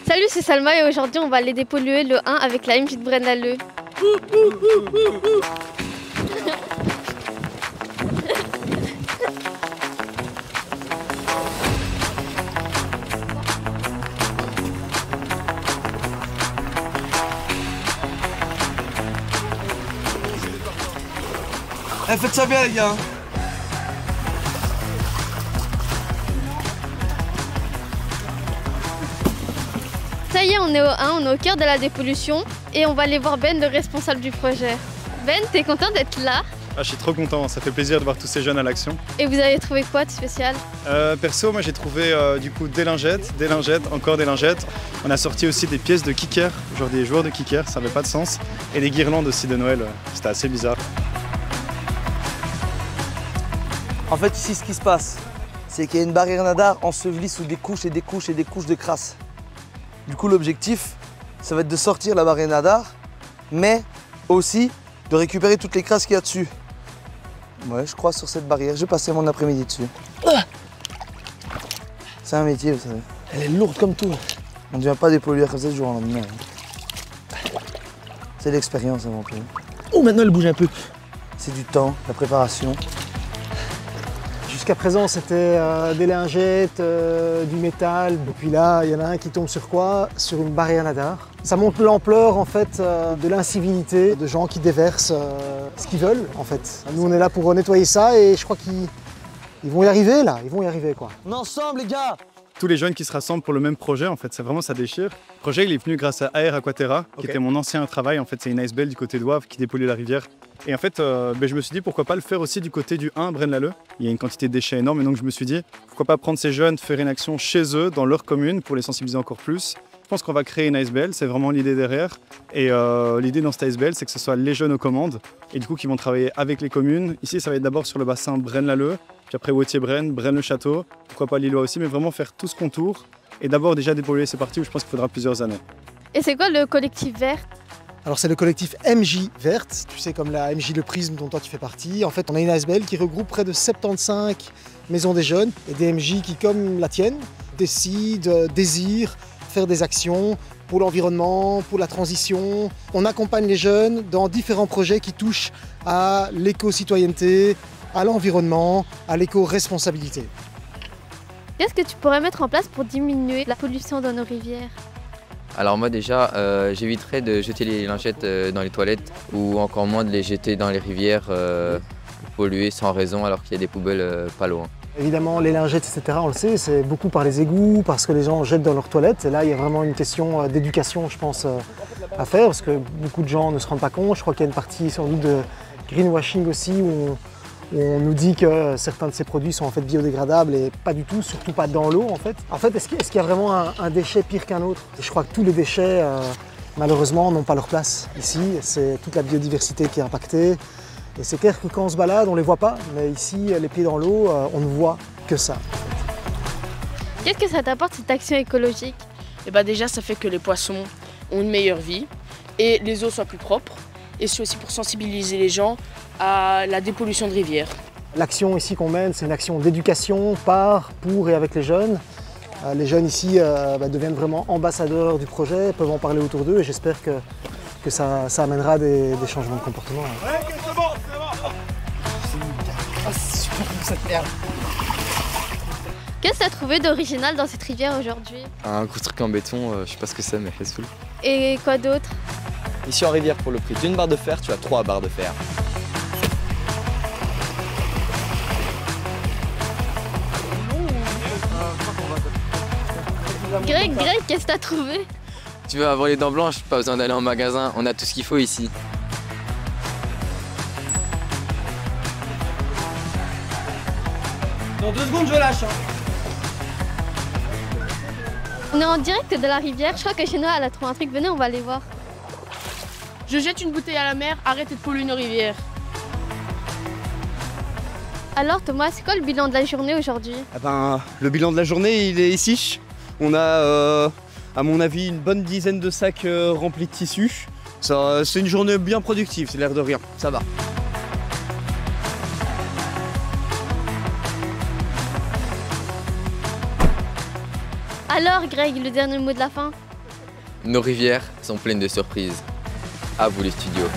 Salut, c'est Salma et aujourd'hui on va aller dépolluer le 1 avec la MJ de Braine-l'Alleud. Faites ça bien les gars. Ça y est, on est au 1, on est au cœur de la dépollution et on va aller voir Ben, le responsable du projet. Ben, t'es content d'être là? Ah, je suis trop content, ça fait plaisir de voir tous ces jeunes à l'action. Et vous avez trouvé quoi de spécial? Perso, moi j'ai trouvé du coup des lingettes, encore des lingettes. On a sorti aussi des pièces de kicker, genre des joueurs de kicker, ça n'avait pas de sens. Et des guirlandes aussi de Noël, c'était assez bizarre. En fait ici ce qui se passe, c'est qu'il y a une barrière nadar ensevelie sous des couches et des couches et des couches de crasse. Du coup l'objectif, ça va être de sortir la barrière nadar, mais aussi de récupérer toutes les crasses qu'il y a dessus. Ouais, je crois sur cette barrière, j'ai passé mon après-midi dessus. C'est un métier, vous savez. Elle est lourde comme tout. On ne devient pas dépollueur comme ça du jour au lendemain. C'est l'expérience avant tout. Oh, maintenant elle bouge un peu. C'est du temps, la préparation. Jusqu'à présent, c'était des lingettes, du métal. Et puis là, il y en a un qui tombe sur quoi? Sur une barrière nadar. Ça montre l'ampleur en fait de l'incivilité de gens qui déversent ce qu'ils veulent en fait. Nous, on est là pour nettoyer ça et je crois qu'ils vont y arriver là. Ils vont y arriver quoi. On est ensemble les gars. Tous les jeunes qui se rassemblent pour le même projet, en fait, c'est vraiment ça déchire. Le projet, il est venu grâce à Air Aquaterra, qui était mon ancien travail. En fait, c'est une icebell du côté d'Ouave qui dépollue la rivière. Et en fait, je me suis dit pourquoi pas le faire aussi du côté du 1, Braine-l'Alleud. Il y a une quantité de déchets énorme, et donc je me suis dit pourquoi pas prendre ces jeunes, faire une action chez eux, dans leur commune, pour les sensibiliser encore plus. Je pense qu'on va créer une icebell, c'est vraiment l'idée derrière. Et l'idée dans cette icebell, c'est que ce soit les jeunes aux commandes, et du coup qui vont travailler avec les communes. Ici, ça va être d'abord sur le bassin Braine-l'Alleud, puis après Wautier-Braine, Braine-le-Château, pourquoi pas Lillois aussi, mais vraiment faire tout ce contour. Et d'abord déjà dépolluer ces parties où je pense qu'il faudra plusieurs années. Et c'est quoi le collectif vert? Alors c'est le collectif MJ Verte, tu sais comme la MJ Le Prisme dont toi tu fais partie. En fait on a une icebell qui regroupe près de 75 maisons des jeunes et des MJ qui comme la tienne décident, désirent faire des actions pour l'environnement, pour la transition. On accompagne les jeunes dans différents projets qui touchent à l'éco-citoyenneté, à l'environnement, à l'éco-responsabilité. Qu'est-ce que tu pourrais mettre en place pour diminuer la pollution dans nos rivières? Alors moi déjà, j'éviterais de jeter les lingettes dans les toilettes ou encore moins de les jeter dans les rivières polluées sans raison alors qu'il y a des poubelles pas loin. Évidemment les lingettes etc, on le sait, c'est beaucoup par les égouts, parce que les gens jettent dans leurs toilettes. Et là il y a vraiment une question d'éducation je pense à faire parce que beaucoup de gens ne se rendent pas compte. Je crois qu'il y a une partie sans doute de greenwashing aussi où on nous dit que certains de ces produits sont en fait biodégradables et pas du tout, surtout pas dans l'eau en fait. En fait, est-ce qu'il y a vraiment un déchet pire qu'un autre? Je crois que tous les déchets, malheureusement, n'ont pas leur place ici. C'est toute la biodiversité qui est impactée. Et c'est clair que quand on se balade, on ne les voit pas, mais ici, les pieds dans l'eau, on ne voit que ça. Qu'est-ce que ça t'apporte cette action écologique? Et bah déjà, ça fait que les poissons ont une meilleure vie et les eaux soient plus propres. Et c'est aussi pour sensibiliser les gens à la dépollution de rivières. L'action ici qu'on mène, c'est une action d'éducation par, pour et avec les jeunes. Les jeunes ici deviennent vraiment ambassadeurs du projet, peuvent en parler autour d'eux et j'espère que ça amènera des changements de comportement. Ouais, c'est bon, c'est bon. Ah, c'est super comme cette merde. Qu'est-ce que tu as trouvé d'original dans cette rivière aujourd'hui? Un gros truc en béton, je sais pas ce que c'est mais c'est cool. Et quoi d'autre? Ici en rivière, pour le prix d'une barre de fer, tu as 3 barres de fer. Greg, qu'est-ce que t'as trouvé? Tu veux avoir les dents blanches, pas besoin d'aller en magasin, on a tout ce qu'il faut ici. Dans 2 secondes, je lâche. On est en direct de la rivière, je crois que Chénois elle a trouvé un truc, venez on va aller voir. Je jette une bouteille à la mer, arrêtez de polluer nos rivières. Alors Thomas, c'est quoi le bilan de la journée aujourd'hui? Le bilan de la journée, il est ici. On a, à mon avis, une bonne dizaine de sacs remplis de tissus. C'est une journée bien productive, c'est l'air de rien, ça va. Alors Alors Greg, le dernier mot de la fin? Nos rivières sont pleines de surprises. À vous les studios.